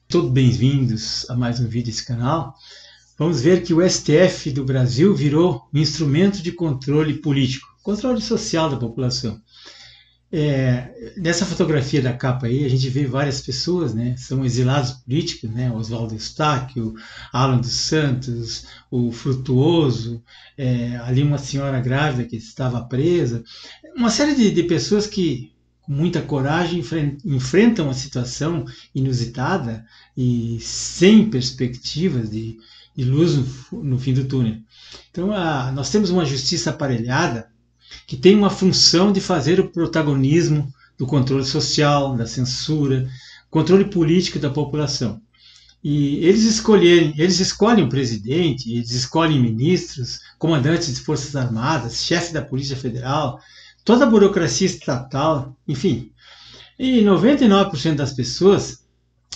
Todos bem-vindos a mais um vídeo desse canal. Vamos ver que o STF do Brasil virou um instrumento de controle político, controle social da população. Nessa fotografia da capa aí, a gente vê várias pessoas, né? São exilados políticos, né? Oswaldo Eustáquio, Alan dos Santos, o Frutuoso, ali uma senhora grávida que estava presa, uma série de pessoas que com muita coragem enfrentam a situação inusitada e sem perspectivas de luz no fim do túnel. Então, nós temos uma justiça aparelhada que tem uma função de fazer o protagonismo do controle social, da censura, controle político da população. E eles escolhem o presidente, eles escolhem ministros, comandantes de forças armadas, chefe da Polícia Federal, toda a burocracia estatal, enfim. E 99% das pessoas,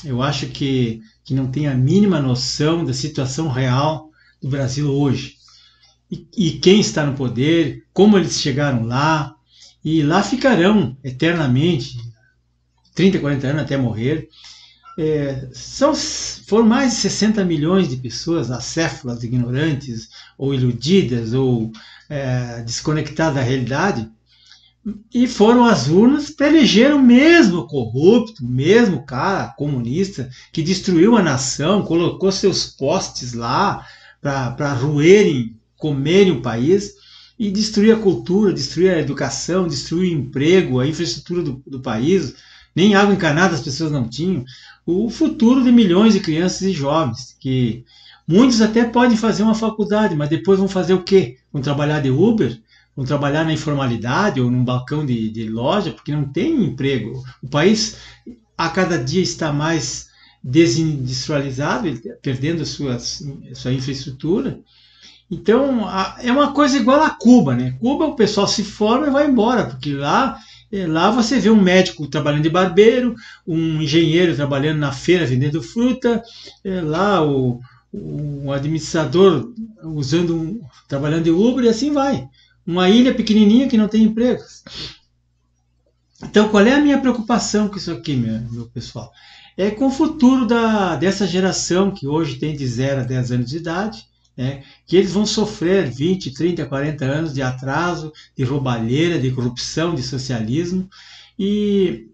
eu acho que não tem a mínima noção da situação real do Brasil hoje. E quem está no poder, como eles chegaram lá, e lá ficarão eternamente, 30, 40 anos até morrer. Foram mais de 60 milhões de pessoas acéfalas, ignorantes, ou iludidas, ou desconectadas da realidade, e foram às urnas para eleger o mesmo corrupto, o mesmo cara comunista que destruiu a nação, colocou seus postes lá para roerem, comerem o país e destruir a cultura, destruir a educação, destruir o emprego, a infraestrutura do país. Nem água encanada as pessoas não tinham. O futuro de milhões de crianças e jovens, que muitos até podem fazer uma faculdade, mas depois vão fazer o quê? Vão trabalhar de Uber? Vão trabalhar na informalidade ou num balcão de loja, porque não tem emprego. O país a cada dia está mais desindustrializado, perdendo sua infraestrutura. Então, é uma coisa igual a Cuba, né? Cuba, o pessoal se forma e vai embora, porque lá você vê um médico trabalhando de barbeiro, um engenheiro trabalhando na feira vendendo fruta, lá o administrador trabalhando de Uber e assim vai. Uma ilha pequenininha que não tem empregos. Então, qual é a minha preocupação com isso aqui, meu pessoal? É com o futuro dessa geração que hoje tem de 0 a 10 anos de idade, que eles vão sofrer 20, 30, 40 anos de atraso, de roubalheira, de corrupção, de socialismo. E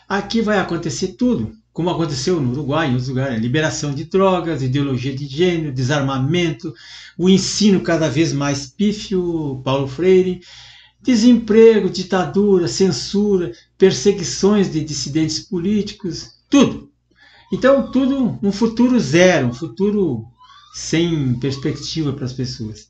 aqui vai acontecer tudo, como aconteceu no Uruguai, em outros lugares: liberação de drogas, ideologia de gênero, desarmamento, o ensino cada vez mais pífio, Paulo Freire, desemprego, ditadura, censura, perseguições de dissidentes políticos, tudo. Então, tudo um futuro zero, um futuro sem perspectiva para as pessoas.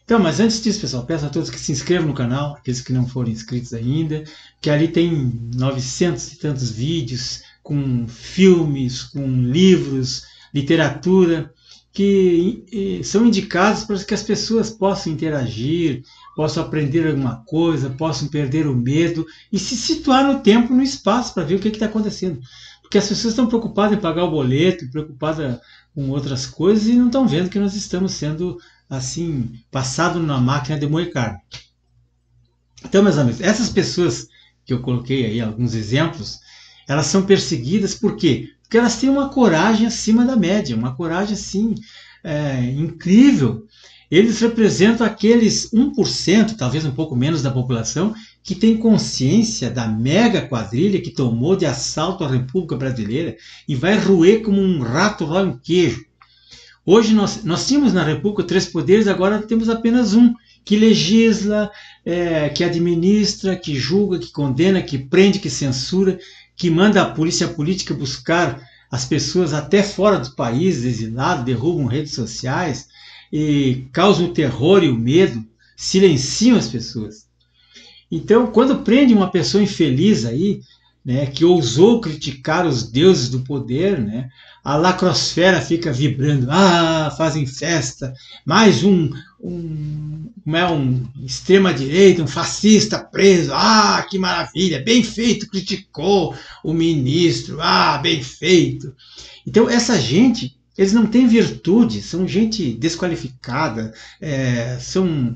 Então, mas antes disso, pessoal, peço a todos que se inscrevam no canal, aqueles que não forem inscritos ainda, que ali tem 900 e tantos vídeos, com filmes, com livros, literatura, que são indicados para que as pessoas possam interagir, possam aprender alguma coisa, possam perder o medo e se situar no tempo, no espaço, para ver o que está acontecendo. Porque as pessoas estão preocupadas em pagar o boleto, preocupadas com outras coisas e não estão vendo que nós estamos sendo, assim, passados na máquina de moer carne. Então, meus amigos, essas pessoas que eu coloquei aí, alguns exemplos, elas são perseguidas por quê? Porque elas têm uma coragem acima da média, uma coragem, assim, incrível. Eles representam aqueles 1%, talvez um pouco menos da população, que tem consciência da mega quadrilha que tomou de assalto a República Brasileira e vai roer como um rato roe um queijo. Hoje nós tínhamos na República 3 poderes, agora temos apenas um, que legisla, que administra, que julga, que condena, que prende, que censura, que manda a polícia política buscar as pessoas até fora do país, exilados, derrubam redes sociais e causam o terror e o medo, silenciam as pessoas. Então, quando prende uma pessoa infeliz aí, né, que ousou criticar os deuses do poder, né, a lacrosfera fica vibrando, fazem festa, mais um extrema-direita, um fascista preso, que maravilha, bem feito, criticou o ministro, bem feito. Então, essa gente, eles não têm virtude, são gente desqualificada, são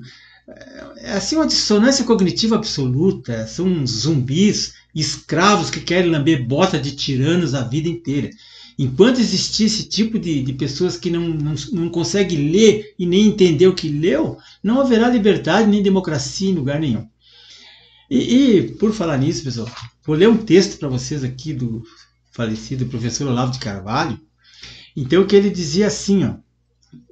assim uma dissonância cognitiva absoluta, são zumbis, escravos que querem lamber bota de tiranos a vida inteira. Enquanto existir esse tipo de pessoas que não conseguem ler e nem entender o que leu, não haverá liberdade nem democracia em lugar nenhum. Por falar nisso, pessoal, vou ler um texto para vocês aqui do falecido professor Olavo de Carvalho. Então, que ele dizia assim, ó,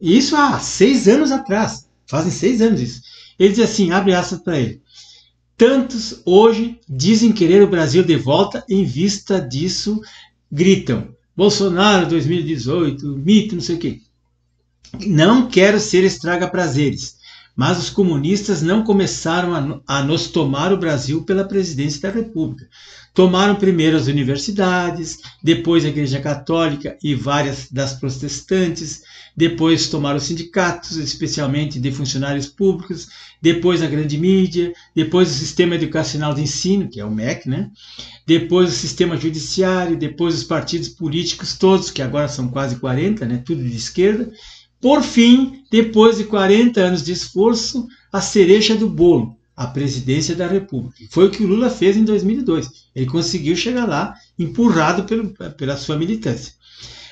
isso há 6 anos atrás, fazem 6 anos isso. Ele dizia assim, abre aspas para ele: tantos hoje dizem querer o Brasil de volta, em vista disso gritam Bolsonaro 2018, mito, não sei o quê. Não quero ser estraga-prazeres, mas os comunistas não começaram a nos tomar o Brasil pela presidência da República. Tomaram primeiro as universidades, depois a Igreja Católica e várias das protestantes, depois tomaram os sindicatos, especialmente de funcionários públicos, depois a grande mídia, depois o sistema educacional de ensino, que é o MEC, né? Depois o sistema judiciário, depois os partidos políticos todos, que agora são quase 40, né? Tudo de esquerda. Por fim, depois de 40 anos de esforço, a cereja do bolo, a presidência da República. Foi o que o Lula fez em 2002. Ele conseguiu chegar lá, empurrado pela sua militância.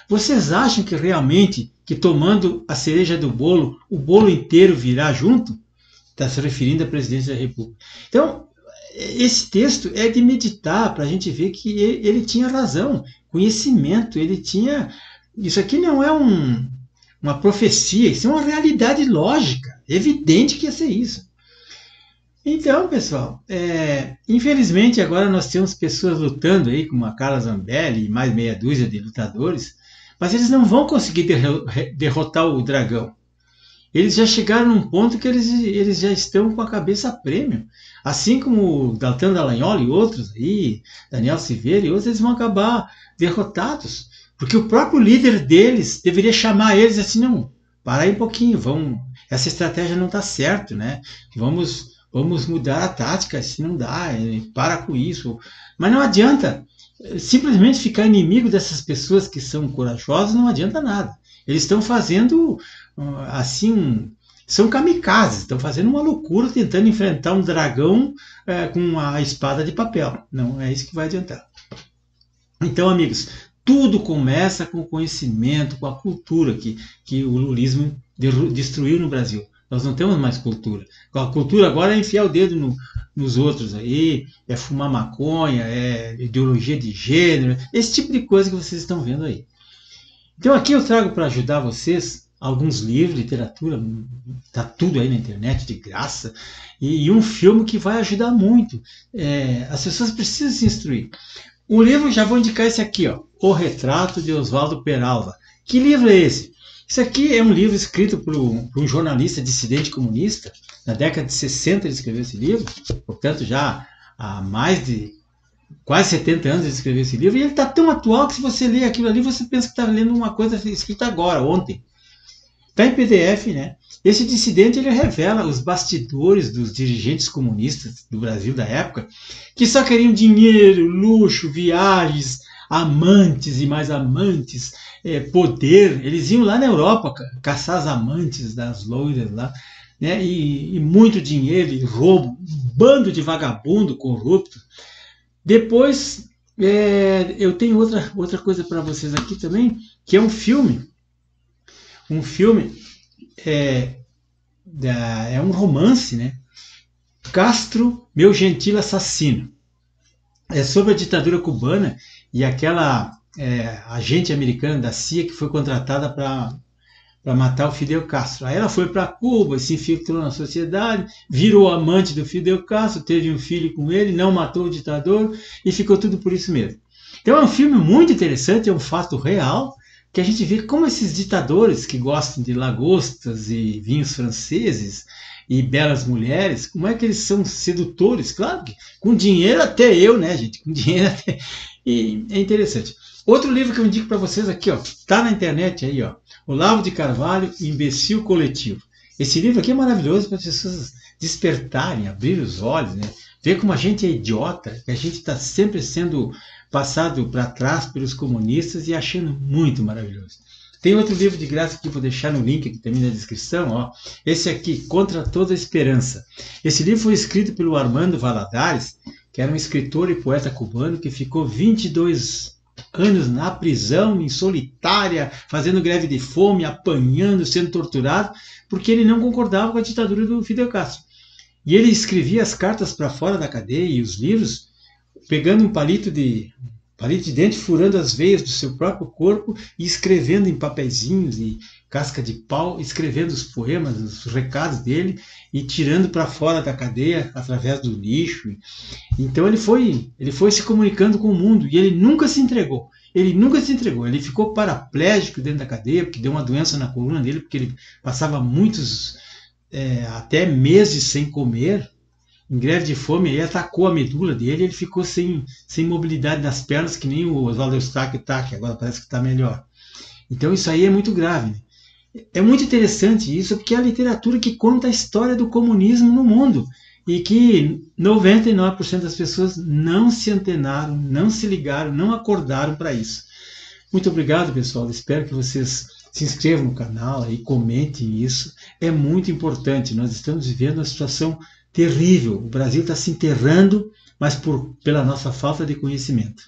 Vocês acham que realmente, que tomando a cereja do bolo, o bolo inteiro virá junto? Está se referindo à presidência da República. Então, esse texto é de meditar, para a gente ver que ele tinha razão, conhecimento, ele tinha... Isso aqui não é uma profecia, isso é uma realidade lógica, evidente que ia ser isso. Então, pessoal, infelizmente agora nós temos pessoas lutando aí, como a Carla Zambelli e mais meia dúzia de lutadores, mas eles não vão conseguir derrotar o dragão. Eles já chegaram num ponto que eles já estão com a cabeça a prêmio. Assim como o Daltan Dallagnol e outros aí, Daniel Silveira e outros, eles vão acabar derrotados. Porque o próprio líder deles deveria chamar eles assim, não, para aí um pouquinho, essa estratégia não está certa, né? Vamos mudar a tática, assim não dá, para com isso. Mas não adianta, simplesmente ficar inimigo dessas pessoas que são corajosas não adianta nada. Eles estão fazendo, assim, são kamikazes, estão fazendo uma loucura tentando enfrentar um dragão com a espada de papel. Não é isso que vai adiantar. Então, amigos, tudo começa com o conhecimento, com a cultura que o lulismo destruiu no Brasil. Nós não temos mais cultura. A cultura agora é enfiar o dedo nos outros aí, é fumar maconha, é ideologia de gênero, esse tipo de coisa que vocês estão vendo aí. Então aqui eu trago para ajudar vocês alguns livros, literatura, está tudo aí na internet de graça, e um filme que vai ajudar muito. As pessoas precisam se instruir. O livro, já vou indicar esse aqui, ó, O Retrato de Oswaldo Peralva. Que livro é esse? Isso aqui é um livro escrito por um jornalista dissidente comunista. Na década de 60 ele escreveu esse livro, portanto já há mais de quase 70 anos ele escreveu esse livro, e ele está tão atual que se você ler aquilo ali, você pensa que está lendo uma coisa escrita agora, ontem. Está em PDF, né? Esse dissidente ele revela os bastidores dos dirigentes comunistas do Brasil da época, que só queriam dinheiro, luxo, viagens, amantes e mais amantes, poder. Eles iam lá na Europa caçar as amantes das loiras lá, né? E muito dinheiro e roubo, um bando de vagabundo corrupto. Depois, eu tenho outra coisa para vocês aqui também, que é um filme. Um filme é um romance, né? Castro, meu gentil assassino. É sobre a ditadura cubana e aquela agente americana da CIA que foi contratada para matar o Fidel Castro. Aí ela foi para Cuba, se infiltrou na sociedade, virou amante do Fidel Castro, teve um filho com ele, não matou o ditador e ficou tudo por isso mesmo. Então é um filme muito interessante, é um fato real, que a gente vê como esses ditadores que gostam de lagostas e vinhos franceses e belas mulheres, como é que eles são sedutores, claro que com dinheiro até eu, né, gente, com dinheiro até... E é interessante. Outro livro que eu indico para vocês aqui, ó, tá na internet aí, ó, Olavo de Carvalho, Imbecil Coletivo. Esse livro aqui é maravilhoso para as pessoas despertarem, abrir os olhos, né, ver como a gente é idiota, que a gente está sempre sendo passado para trás pelos comunistas e achando muito maravilhoso. Tem outro livro de graça que eu vou deixar no link aqui também na descrição, ó. Esse aqui, Contra Toda Esperança. Esse livro foi escrito pelo Armando Valladares, que era um escritor e poeta cubano que ficou 22 anos na prisão, em solitária, fazendo greve de fome, apanhando, sendo torturado, porque ele não concordava com a ditadura do Fidel Castro. E ele escrevia as cartas para fora da cadeia e os livros, pegando um palito de dente, furando as veias do seu próprio corpo e escrevendo em papeizinhos e casca de pau, escrevendo os poemas, os recados dele e tirando para fora da cadeia através do lixo. Então ele foi se comunicando com o mundo e ele nunca se entregou. Ele ficou paraplégico dentro da cadeia, porque deu uma doença na coluna dele, porque ele passava muitos, até meses sem comer, em greve de fome, aí atacou a medula dele, ele ficou sem mobilidade nas pernas, que nem o Oswaldo Eustáquio está, que agora parece que está melhor. Então isso aí é muito grave. É muito interessante isso, porque é a literatura que conta a história do comunismo no mundo, e que 99% das pessoas não se antenaram, não se ligaram, não acordaram para isso. Muito obrigado, pessoal. Espero que vocês se inscrevam no canal e comentem isso. É muito importante. Nós estamos vivendo uma situação terrível. O Brasil está se enterrando, mas pela nossa falta de conhecimento.